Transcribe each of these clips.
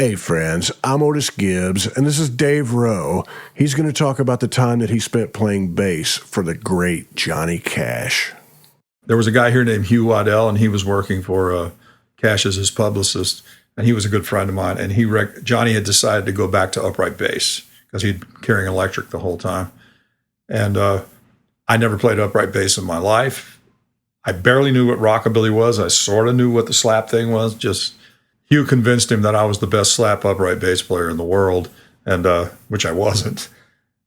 Hey friends, I'm Otis Gibbs, and this is Dave Rowe. He's going to talk about the time that he spent playing bass for the great Johnny Cash. There was a guy here named Hugh Waddell, and he was working for Cash as his publicist, and he was a good friend of mine. And Johnny had decided to go back to upright bass because he'd been carrying electric the whole time. And I never played upright bass in my life. I barely knew what rockabilly was. I sort of knew what the slap thing was. Just Hugh convinced him that I was the best slap upright bass player in the world, and which I wasn't.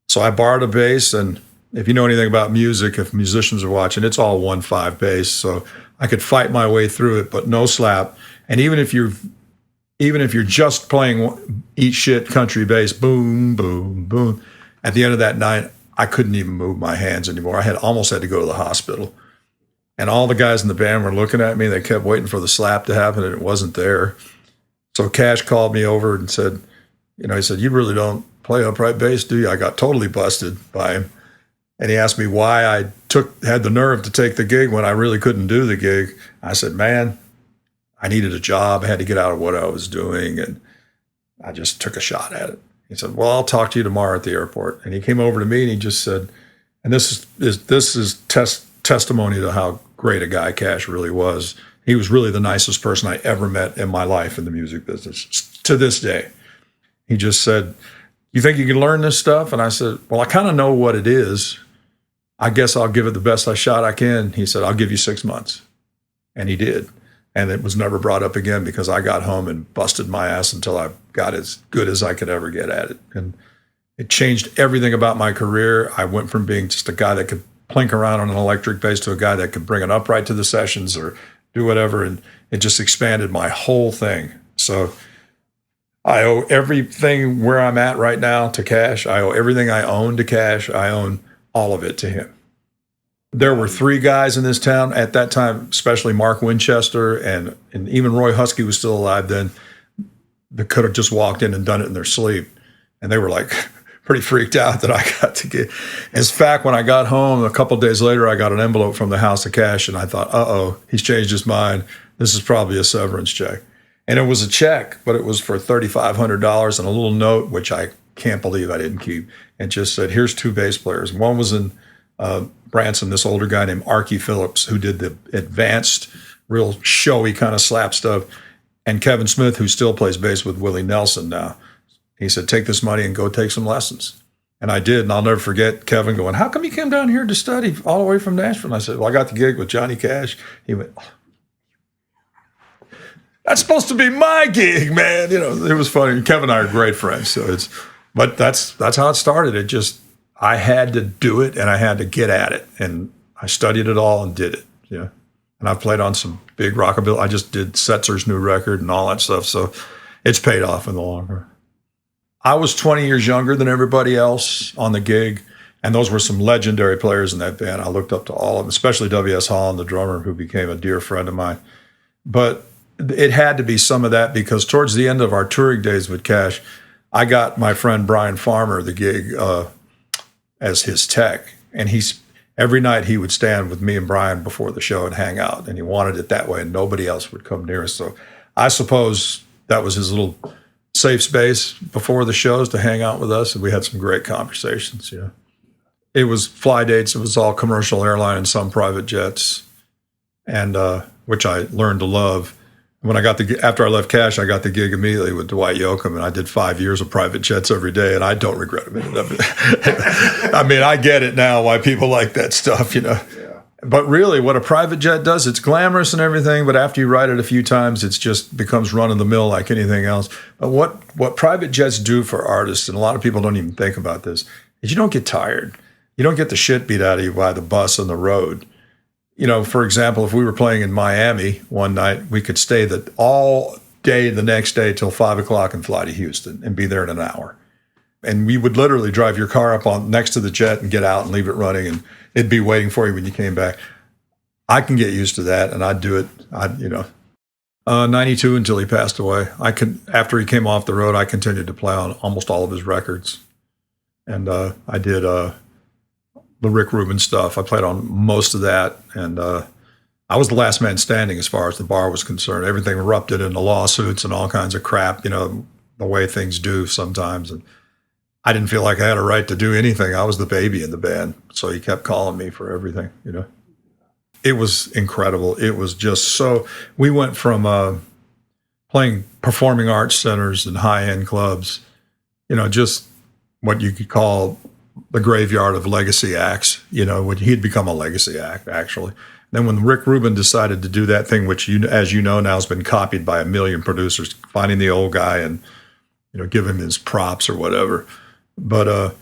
So I borrowed a bass, and if you know anything about music, if musicians are watching, it's all 1/5 bass. So I could fight my way through it, but no slap. And even if you're just playing eat shit country bass, boom, boom, boom, at the end of that night, I couldn't even move my hands anymore. I almost had to go to the hospital. And all the guys in the band were looking at me. They kept waiting for the slap to happen, and it wasn't there. So Cash called me over and said, he said, "You really don't play upright bass, do you?" I got totally busted by him. And he asked me why I had the nerve to take the gig when I really couldn't do the gig. I said, "Man, I needed a job. I had to get out of what I was doing, and I just took a shot at it." He said, "Well, I'll talk to you tomorrow at the airport." And he came over to me and he just said, and this is testimony to how great a guy Cash really was. He was really the nicest person I ever met in my life in the music business to this day. He just said, "You think you can learn this stuff?" And I said, "Well, I kind of know what it is. I guess I'll give it the best shot I can." He said, "I'll give you 6 months." And he did. And it was never brought up again because I got home and busted my ass until I got as good as I could ever get at it. And it changed everything about my career. I went from being just a guy that could plink around on an electric bass to a guy that could bring an upright to the sessions or do whatever. And it just expanded my whole thing. So I owe everything where I'm at right now to Cash. I owe everything I own to Cash. I own all of it to him. There were 3 guys in this town at that time, especially Mark Winchester and even Roy Husky was still alive then, that could have just walked in and done it in their sleep. And they were like pretty freaked out that I got to get. In fact, when I got home, a couple of days later, I got an envelope from the House of Cash, and I thought, uh-oh, he's changed his mind. This is probably a severance check. And it was a check, but it was for $3,500 and a little note, which I can't believe I didn't keep. And just said, "Here's 2 bass players." One was in Branson, this older guy named Archie Phillips, who did the advanced, real showy kind of slap stuff, and Kevin Smith, who still plays bass with Willie Nelson now. He said, "Take this money and go take some lessons." And I did, and I'll never forget Kevin going, "How come you came down here to study all the way from Nashville?" And I said, "Well, I got the gig with Johnny Cash." He went, "That's supposed to be my gig, man." It was funny. Kevin and I are great friends, but that's how it started. I had to do it, and I had to get at it, and I studied it all and did it. Yeah, and I've played on some big rockabilly. I just did Setzer's new record and all that stuff, so it's paid off in the long run. I was 20 years younger than everybody else on the gig, and those were some legendary players in that band. I looked up to all of them, especially W.S. Holland, the drummer, who became a dear friend of mine. But it had to be some of that because towards the end of our touring days with Cash, I got my friend Brian Farmer the gig as his tech, and every night he would stand with me and Brian before the show and hang out, and he wanted it that way, and nobody else would come near us. So I suppose that was his little safe space before the shows to hang out with us, and we had some great conversations. Yeah, it was fly dates. It was all commercial airline and some private jets, and which I learned to love. When after I left Cash, I got the gig immediately with Dwight Yoakam, and I did 5 years of private jets every day, and I don't regret a minute of it. I mean, I get it now why people like that stuff, Yeah. But really, what a private jet does, it's glamorous and everything, but after you ride it a few times, it just becomes run-of-the-mill like anything else. But what private jets do for artists, and a lot of people don't even think about this, is you don't get tired. You don't get the shit beat out of you by the bus on the road. For example, if we were playing in Miami one night, we could stay all day the next day till 5 o'clock and fly to Houston and be there in an hour. And we would literally drive your car up on next to the jet and get out and leave it running, and it'd be waiting for you when you came back. I can get used to that, and I'd do it. 92 until he passed away. After he came off the road, I continued to play on almost all of his records, and I did the Rick Rubin stuff. I played on most of that, and I was the last man standing as far as the bar was concerned. Everything erupted into lawsuits and all kinds of crap, the way things do sometimes. And I didn't feel like I had a right to do anything. I was the baby in the band. So he kept calling me for everything, you know. It was incredible. It was just so, we went from playing performing arts centers and high-end clubs, you know, just what you could call the graveyard of legacy acts, you know, he'd become a legacy act, actually. Then when Rick Rubin decided to do that thing, which, as you know, now has been copied by a million producers, finding the old guy and, you know, give him his props or whatever. But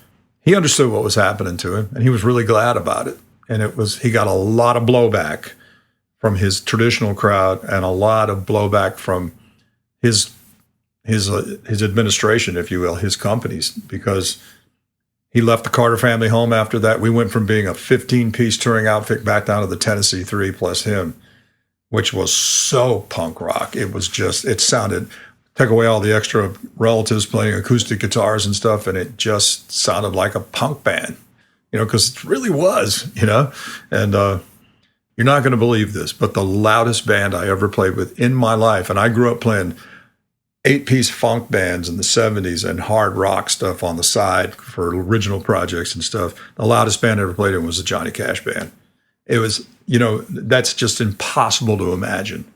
he understood what was happening to him, and he was really glad about it. And he got a lot of blowback from his traditional crowd and a lot of blowback from his administration, if you will, his companies, because he left the Carter family home after that. We went from being a 15-piece touring outfit back down to the Tennessee Three plus him, which was so punk rock. It was just, it sounded, take away all the extra relatives playing acoustic guitars and stuff, and it just sounded like a punk band, you know, because it really was, you know. And you're not going to believe this, but the loudest band I ever played with in my life, and I grew up playing 8-piece funk bands in the 70s and hard rock stuff on the side for original projects and stuff. The loudest band I ever played in was the Johnny Cash band. It was, you know, that's just impossible to imagine.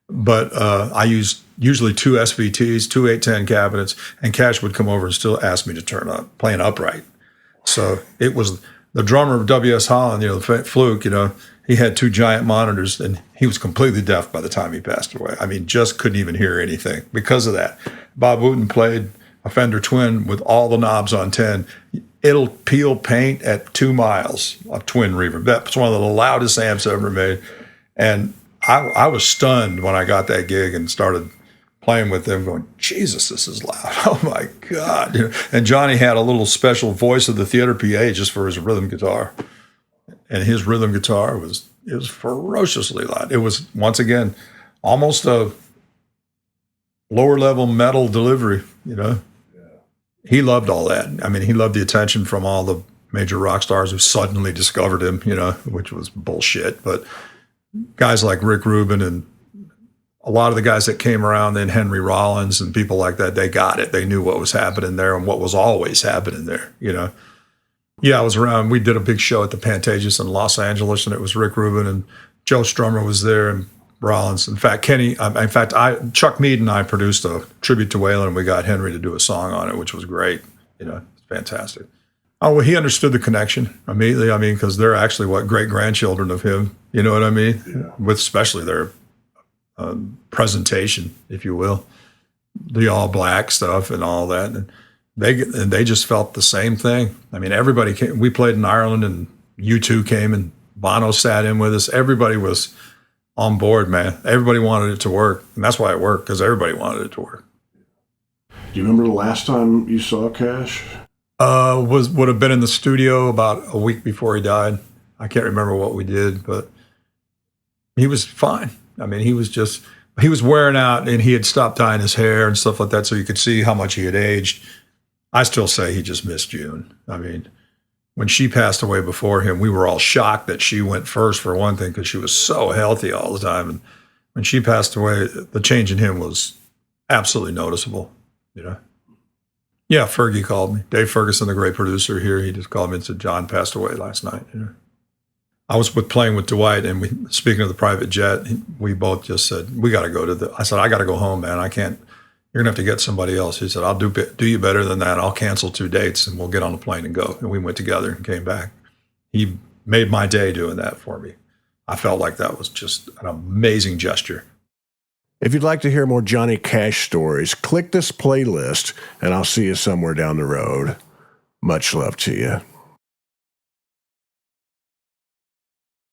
But I used usually 2 SVTs, 2 810 cabinets, and Cash would come over and still ask me to turn up, playing upright. So it was the drummer of W.S. Holland, you know, the Fluke, you know, he had 2 giant monitors, and he was completely deaf by the time he passed away. I mean, just couldn't even hear anything because of that. Bob Wooten played a Fender Twin with all the knobs on 10. It'll peel paint at 2 miles of twin reverb. That's one of the loudest amps ever made. And I was stunned when I got that gig and started playing with them going, Jesus, this is loud. Oh, my God. You know, and Johnny had a little special voice of the theater PA just for his rhythm guitar. And his rhythm guitar was ferociously loud. It was, once again, almost a lower level metal delivery, you know. Yeah. He loved all that. I mean, he loved the attention from all the major rock stars who suddenly discovered him, you know, which was bullshit. But guys like Rick Rubin and a lot of the guys that came around, then Henry Rollins and people like that, they got it. They knew what was happening there and what was always happening there, you know. Yeah, I was around. We did a big show at the Pantages in Los Angeles, and it was Rick Rubin and Joe Strummer was there and Rollins. In fact, Chuck Mead and I produced a tribute to Waylon, and we got Henry to do a song on it, which was great. You know, it's fantastic. Oh, well, he understood the connection immediately. I mean, because they're actually great-grandchildren of him. You know what I mean? Yeah. With especially their presentation, if you will, the all black stuff and all that. And they just felt the same thing. I mean, everybody came. We played in Ireland, and U2 came, and Bono sat in with us. Everybody was on board, man. Everybody wanted it to work, and that's why it worked, because everybody wanted it to work. Do you remember the last time you saw Cash? Would have been in the studio about a week before he died. I can't remember what we did, but he was fine. I mean, he was wearing out, and he had stopped dyeing his hair and stuff like that, so you could see how much he had aged. I still say he just missed June. I mean, when she passed away before him, we were all shocked that she went first, for one thing, because she was so healthy all the time. And when she passed away, the change in him was absolutely noticeable, you know. Yeah, Fergie called me. Dave Ferguson, the great producer here, he just called me and said, John passed away last night. You know? I was playing with Dwight, and speaking of the private jet, we both just said, we got to go to I said, I got to go home, man. I can't. You're going to have to get somebody else. He said, I'll do you better than that. I'll cancel 2 dates, and we'll get on the plane and go. And we went together and came back. He made my day doing that for me. I felt like that was just an amazing gesture. If you'd like to hear more Johnny Cash stories, click this playlist, and I'll see you somewhere down the road. Much love to you.